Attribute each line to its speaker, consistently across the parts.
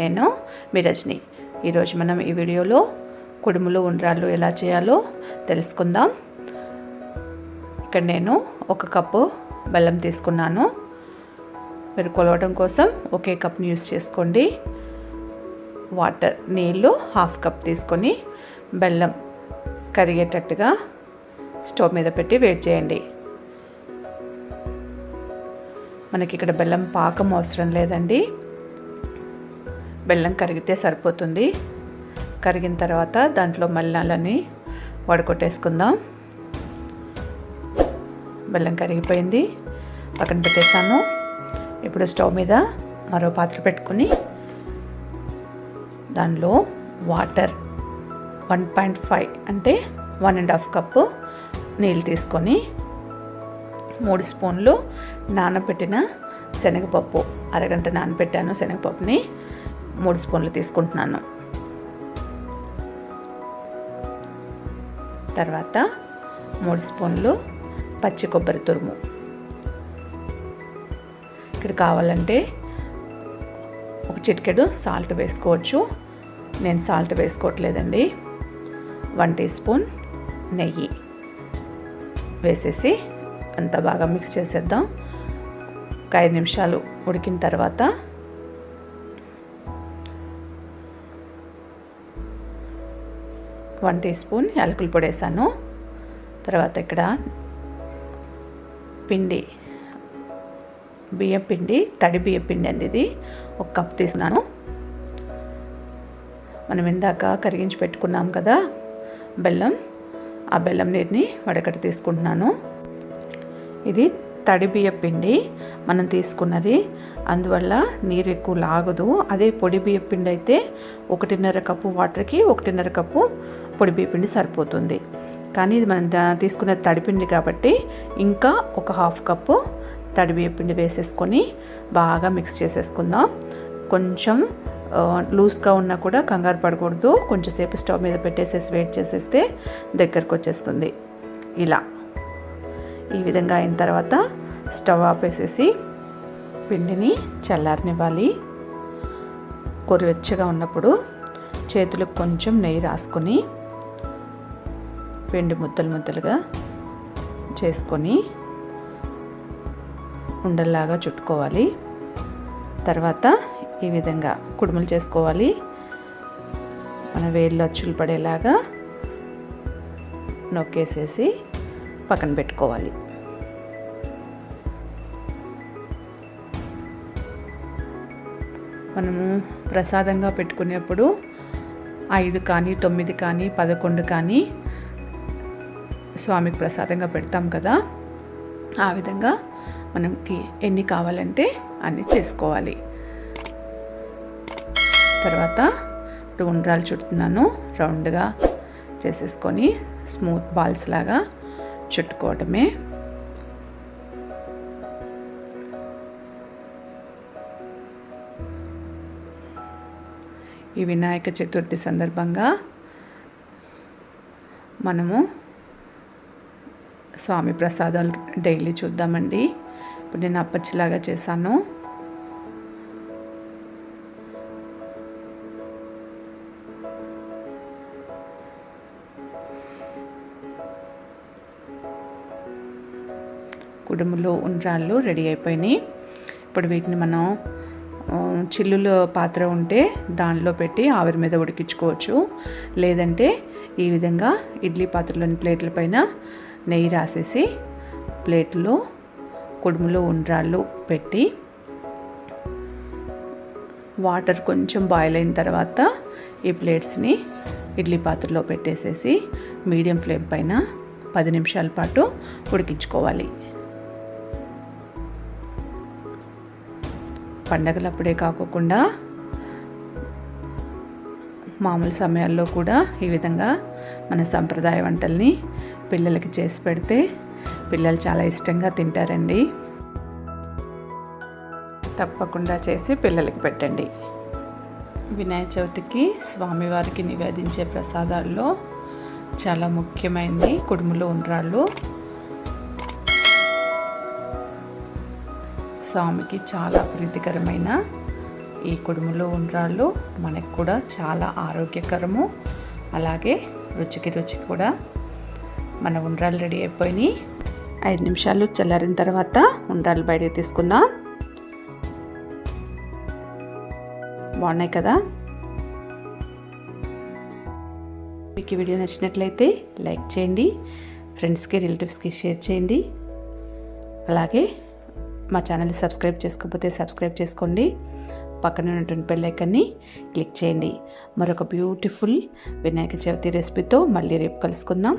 Speaker 1: నేను మీ రజని. ఈరోజు మనం ఈ వీడియోలో కుడుములు ఉండ్రాళ్ళు ఎలా చేయాలో తెలుసుకుందాం. ఇక్కడ నేను 1 కప్పు బెల్లం తీసుకున్నాను. మీరు కొలవడం కోసం ఒకే కప్ని యూస్ చేసుకోండి. వాటర్ నీళ్ళు 1/2 కప్ తీసుకొని బెల్లం కరిగేటట్టుగా స్టవ్ మీద పెట్టి వేడి చేయండి. మనకి ఇక్కడ బెల్లం పాకం అవసరం లేదండి, బెల్లం కరిగితే సరిపోతుంది. కరిగిన తర్వాత దాంట్లో మలినాలని వడకొట్టేసుకుందాం. బెల్లం కరిగిపోయింది, పక్కన పెట్టేసాను. ఇప్పుడు స్టవ్ మీద మరో పాత్ర పెట్టుకొని దానిలో వాటర్ 1.5 అంటే 1.5 కప్పు నీళ్ళు తీసుకొని 3 స్పూన్లు నానబెట్టిన శనగపప్పు, అరగంట నానబెట్టాను శనగపప్పుని, 3 స్పూన్లు తీసుకుంటున్నాను. తర్వాత 3 స్పూన్లు పచ్చి కొబ్బరి తురుము. ఇక్కడ కావాలంటే ఒక చిటికెడు సాల్ట్ వేసుకోవచ్చు, నేను సాల్ట్ వేసుకోవట్లేదండి. 1 టీ స్పూన్ నెయ్యి వేసేసి అంతా బాగా మిక్స్ చేసేద్దాం. ఒక 5 నిమిషాలు ఉడికిన తర్వాత వన్ టీ స్పూన్ యాలకుల పొడి వేసాను. తర్వాత ఇక్కడ పిండి, బియ్యం పిండి, తడి బియ్యం పిండి అండి, ఇది 1 కప్ తీసుకున్నాను. మనం ఇందాక కరిగించి పెట్టుకున్నాం కదా బెల్లం, ఆ బెల్లం నీటిని వడకట్టి తీసుకుంటున్నాను. ఇది తడి బియ్యం పిండి మనం తీసుకున్నది, అందువల్ల నీరు ఎక్కువ లాగదు. అదే పొడి బియ్యం పిండి అయితే 1.5 కప్పు వాటర్కి 1.5 కప్పు పొడి బియ్యం పిండి సరిపోతుంది. కానీ ఇది మనం తీసుకున్న తడిపిండి కాబట్టి ఇంకా ఒక 1/2 కప్పు తడి బియ్యం పిండి వేసేసుకొని బాగా మిక్స్ చేసేసుకుందాం. కొంచెం లూజ్గా ఉన్నా కూడా కంగారు పడకూడదు, కొంచెంసేపు స్టవ్ మీద పెట్టేసేసి వెయిట్ చేసేస్తే దగ్గరకు వచ్చేస్తుంది. ఇలా ఈ విధంగా అయిన తర్వాత స్టవ్ ఆపేసేసి పిండిని చల్లారనివ్వాలి. కొరివెచ్చగా ఉన్నప్పుడు చేతులకు కొంచెం నెయ్యి రాసుకొని పిండి ముద్దలు ముద్దలుగా చేసుకొని ఉండల్లాగా చుట్టుకోవాలి. తర్వాత ఈ విధంగా కుడుములు చేసుకోవాలి. మన వేళ్ళు అచ్చులు పడేలాగా నొక్కేసేసి పక్కన పెట్టుకోవాలి. మనము ప్రసాదంగా పెట్టుకునేప్పుడు 5 కానీ 9 కానీ 11 కానీ స్వామికి ప్రసాదంగా పెడతాం కదా, ఆ విధంగా మనకి ఎన్ని కావాలంటే అన్ని చేసుకోవాలి. తర్వాత ఇప్పుడు ఉండ్రాలు చుడుతున్నాను. రౌండ్గా చేసేసుకొని స్మూత్ బాల్స్ లాగా చుట్టుకోవడమే. ఈ వినాయక చతుర్థి సందర్భంగా మనము స్వామి ప్రసాదాలు డైలీ చూద్దామండి. ఇప్పుడు నేను అప్పచ్చిలాగా చేశాను. కుడుములు ఉండ్రాళ్ళు రెడీ అయిపోయినాయి. ఇప్పుడు వీటిని మనం చిల్లుల పాత్ర ఉంటే దానిలో పెట్టి ఆవిరి మీద ఉడికించుకోవచ్చు, లేదంటే ఈ విధంగా ఇడ్లీ పాత్రలోని ప్లేట్ల పైన నెయ్యి రాసేసి ప్లేట్లో కుడుములు ఉండ్రాళ్ళు పెట్టి వాటర్ కొంచెం బాయిల్ అయిన తర్వాత ఈ ప్లేట్స్ని ఇడ్లీ పాత్రలో పెట్టేసేసి మీడియం ఫ్లేమ్ పైన 10 నిమిషాల పాటు ఉడికించుకోవాలి. పండగలప్పుడే కాకుండా మామూలు సమయాల్లో కూడా ఈ విధంగా మన సంప్రదాయ వంటల్ని పిల్లలకి చేసి పెడితే పిల్లలు చాలా ఇష్టంగా తింటారండి. తప్పకుండా చేసి పిల్లలకి పెట్టండి. వినాయక చవితికి స్వామివారికి నివేదించే ప్రసాదాల్లో చాలా ముఖ్యమైనది కుడుములు ఉండ్రాళ్ళు. స్వామికి చాలా ప్రీతికరమైన ఈ కుడుములు ఉండ్రాళ్ళు మనకు కూడా చాలా ఆరోగ్యకరము, అలాగే రుచికి రుచి కూడా. మన ఉండ్రాళ్ళు రెడీ అయిపోయినాయి. 5 నిమిషాలు చల్లారిన తర్వాత ఉండ్రాళ్ళు బయటకు తీసుకుందాం. బాగున్నాయి కదా. మీకు ఈ వీడియో నచ్చినట్లయితే లైక్ చేయండి, ఫ్రెండ్స్కి రిలేటివ్స్కి షేర్ చేయండి. అలాగే మా ఛానల్ని సబ్స్క్రైబ్ చేసుకోకపోతే సబ్స్క్రైబ్ చేసుకోండి. పక్కన ఉన్నటువంటి బెల్ ఐకాన్ని క్లిక్ చేయండి. మరొక బ్యూటిఫుల్ వినాయక చవితి రెసిపీతో మళ్ళీ రేపు కలుసుకుందాం.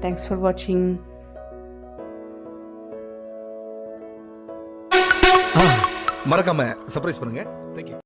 Speaker 1: Thanks for watching.
Speaker 2: மறக்காம சர்ப்ரைஸ் பண்ணுங்க. தேங்க்யூ.